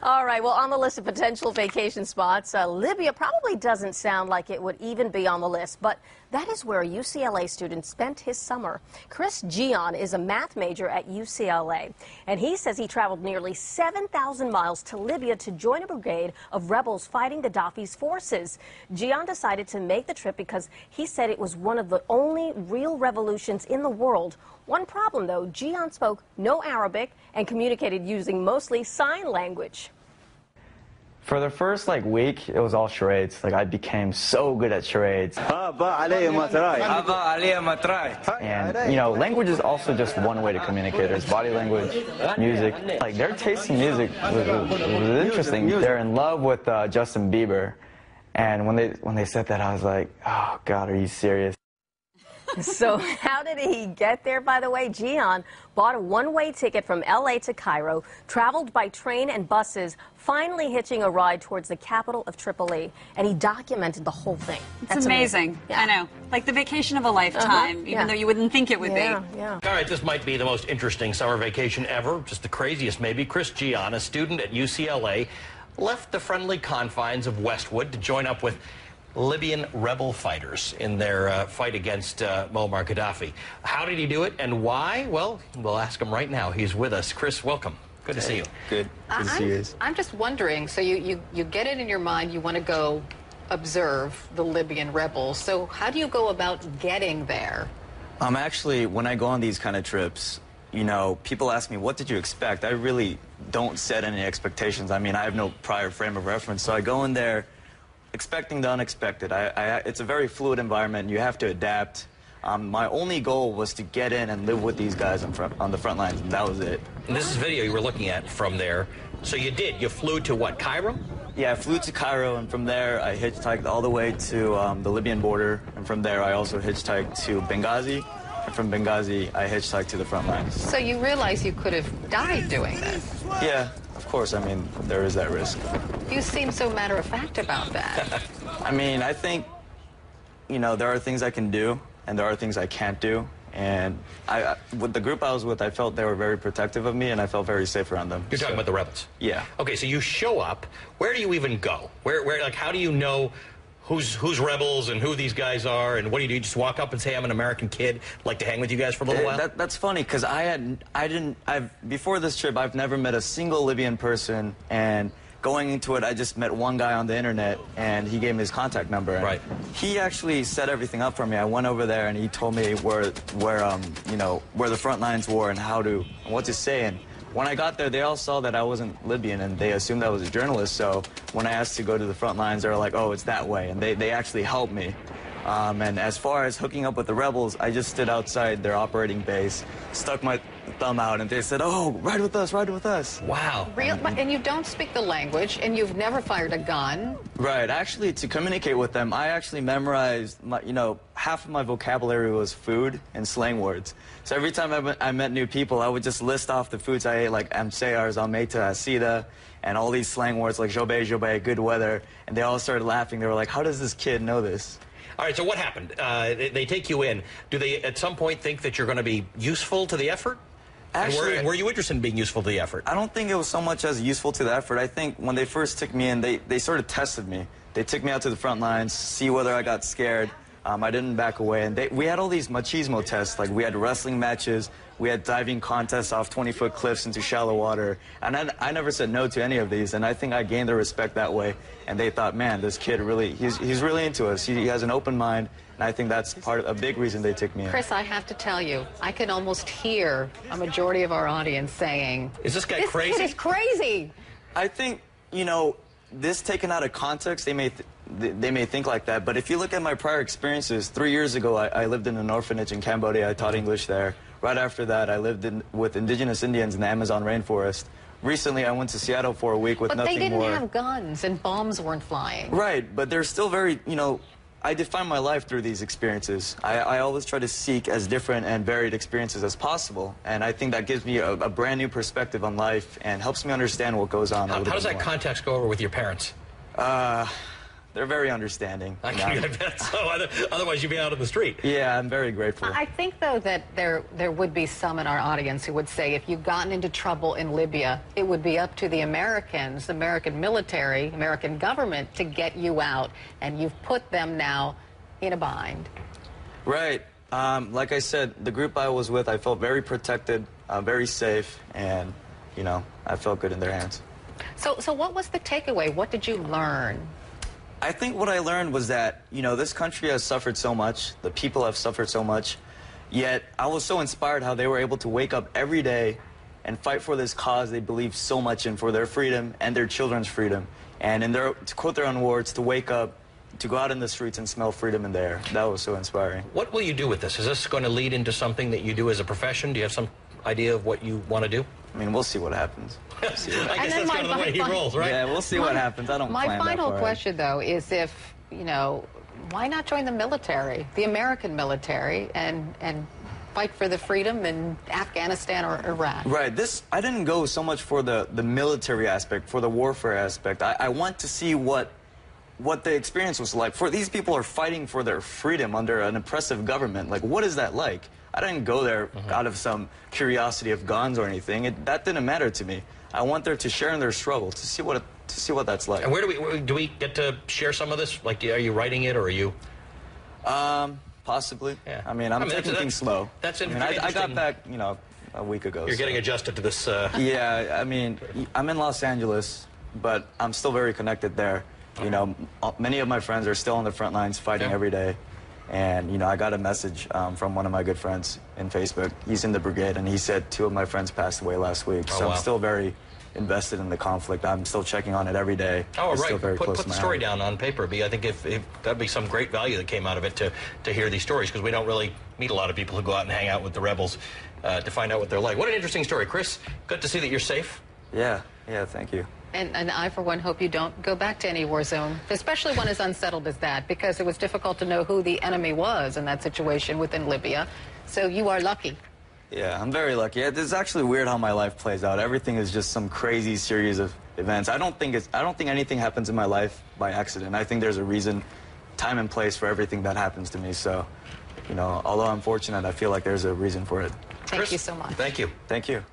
All right, well, on the list of potential vacation spots, Libya probably doesn't sound like it would even be on the list, but that is where a UCLA student spent his summer. Chris Gian is a math major at UCLA, and he says he traveled nearly 7,000 miles to Libya to join a brigade of rebels fighting Gaddafi's forces. Gian decided to make the trip because he said it was one of the only real revolutions in the world. One problem, though, Gian spoke no Arabic and communicated using mostly sign language. For the first week, it was all charades. I became so good at charades. And language is also just one way to communicate. There's body language, music. Their taste in music was interesting. They're in love with Justin Bieber, and when they said that, I was like, oh God, are you serious? So how did he get there, by the way? Gian bought a one-way ticket from L.A. to Cairo, traveled by train and buses, finally hitching a ride towards the capital of Tripoli, and he documented the whole thing. It's amazing. Yeah. I know. Like the vacation of a lifetime, even though you wouldn't think it would be. Yeah. All right, this might be the most interesting summer vacation ever, just the craziest maybe. Chris Gian, a student at UCLA, left the friendly confines of Westwood to join up with Libyan rebel fighters in their fight against Muammar Gaddafi. How did he do it and why? Well, we'll ask him right now. He's with us. Chris, welcome. Good to see you. Good to see you. I'm just wondering, so you get it in your mind, you want to go observe the Libyan rebels. So how do you go about getting there? Actually, when I go on these kind of trips, people ask me, what did you expect? I really don't set any expectations. I mean, I have no prior frame of reference, so I go in there expecting the unexpected. It's a very fluid environment. You have to adapt. My only goal was to get in and live with these guys on the front lines, and that was it. And this is video you were looking at from there. So you did. You flew to what, Cairo? Yeah, I flew to Cairo, and from there I hitchhiked all the way to the Libyan border, and from there I also hitchhiked to Benghazi, and from Benghazi I hitchhiked to the front lines. So you realize you could have died doing this? Yeah, of course. I mean, there is that risk. You seem so matter-of-fact about that. I mean, I think, there are things I can do, and there are things I can't do. And with the group I was with, I felt they were very protective of me, and I felt very safe around them. You're talking about the rebels? Yeah. Okay, so you show up. Where do you even go? How do you know who's rebels and who these guys are, and what do? You just walk up and say, I'm an American kid, like to hang with you guys for a little while? That's funny, because before this trip, I've never met a single Libyan person, and going into it, I just met one guy on the internet, and he gave me his contact number. And right. He actually set everything up for me. I went over there, and he told me where the front lines were and what to say. And when I got there, they all saw that I wasn't Libyan, and they assumed I was a journalist. So when I asked to go to the front lines, they were like, oh, it's that way. And they actually helped me. And as far as hooking up with the rebels, I just stood outside their operating base, stuck my thumb out, and they said, oh, ride with us, ride with us. Wow. And you don't speak the language, and you've never fired a gun. Right. Actually, to communicate with them, I actually memorized, half of my vocabulary was food and slang words. So every time I met new people, I would just list off the foods I ate, like amseyar, almeita, asida, and all these slang words like jobe, good weather, and they all started laughing. They were like, how does this kid know this? All right, so what happened? They take you in. Do they at some point think that you're going to be useful to the effort? Actually, and were you interested in being useful to the effort? I don't think it was so much as useful to the effort. I think when they first took me in, they sort of tested me. They took me out to the front lines, see whether I got scared. I didn't back away. And we had all these machismo tests. Like, we had wrestling matches. We had diving contests off 20-foot cliffs into shallow water. And I never said no to any of these. And I think I gained their respect that way. And they thought, man, this kid really, he's really into us. He has an open mind. And I think that's a big reason they took me in. Chris, I have to tell you, I can almost hear a majority of our audience saying, is this guy crazy? This kid is crazy. I think, this taken out of context, they may think like that, but if you look at my prior experiences, 3 years ago I lived in an orphanage in Cambodia. I taught English there. Right after that, I lived with indigenous Indians in the Amazon rainforest. Recently, I went to Seattle for a week with nothing more. But they didn't have guns and bombs weren't flying. Right, but they're still very, I define my life through these experiences. I always try to seek as different and varied experiences as possible, and I think that gives me a brand new perspective on life and helps me understand what goes on. How does that context go over with your parents? they're very understanding. You know? I bet so. Otherwise, you'd be out on the street. Yeah, I'm very grateful. I think, though, that there would be some in our audience who would say if you'd gotten into trouble in Libya, it would be up to the Americans, the American military, American government to get you out, and you've put them now in a bind. Right. Like I said, the group I was with, I felt very protected, very safe, and, you know, I felt good in their hands. So what was the takeaway? What did you learn? I think what I learned was that, you know, this country has suffered so much, the people have suffered so much, yet I was so inspired how they were able to wake up every day and fight for this cause they believe so much in, for their freedom and their children's freedom. And in their, to quote their own words, to wake up, to go out in the streets and smell freedom in the air. That was so inspiring. What will you do with this? Is this going to lead into something that you do as a profession? Do you have some idea of what you want to do? I mean, we'll see what happens. I guess that's kind of the way he rolls, right? Yeah, we'll see what happens. I don't plan that far. My final question, though, is if, you know, why not join the military, the American military, and fight for the freedom in Afghanistan or Iraq? Right. I didn't go so much for the military aspect, for the warfare aspect. I want to see what the experience was like. For these people are fighting for their freedom under an oppressive government. Like, what is that like? I didn't go there out of some curiosity of guns or anything. That didn't matter to me. I want there to share in their struggle, to see what that's like. And where do we get to share some of this? Like, are you writing it, or are you? Possibly. Yeah. I mean, I'm taking things slow. That's interesting. I got back, you know, a week ago. You're getting adjusted to this. Yeah, I mean, I'm in Los Angeles, but I'm still very connected there. You know, many of my friends are still on the front lines fighting every day. And, you know, I got a message from one of my good friends in Facebook. He's in the brigade, and he said 2 of my friends passed away last week. So I'm still very invested in the conflict. I'm still checking on it every day. Oh, it's right. Still very Put close the story down on paper. I think if that'd be some great value that came out of it to hear these stories, because we don't really meet a lot of people who go out and hang out with the rebels to find out what they're like. What an interesting story. Chris, good to see that you're safe. Yeah, thank you. And I, for one, hope you don't go back to any war zone, especially one as unsettled as that, because it was difficult to know who the enemy was in that situation within Libya. So you are lucky. Yeah, I'm very lucky. It's actually weird how my life plays out. Everything is just some crazy series of events. I don't think anything happens in my life by accident. I think there's a reason, time and place for everything that happens to me. So, you know, although I'm fortunate, I feel like there's a reason for it. Thank you so much. Thank you. Thank you.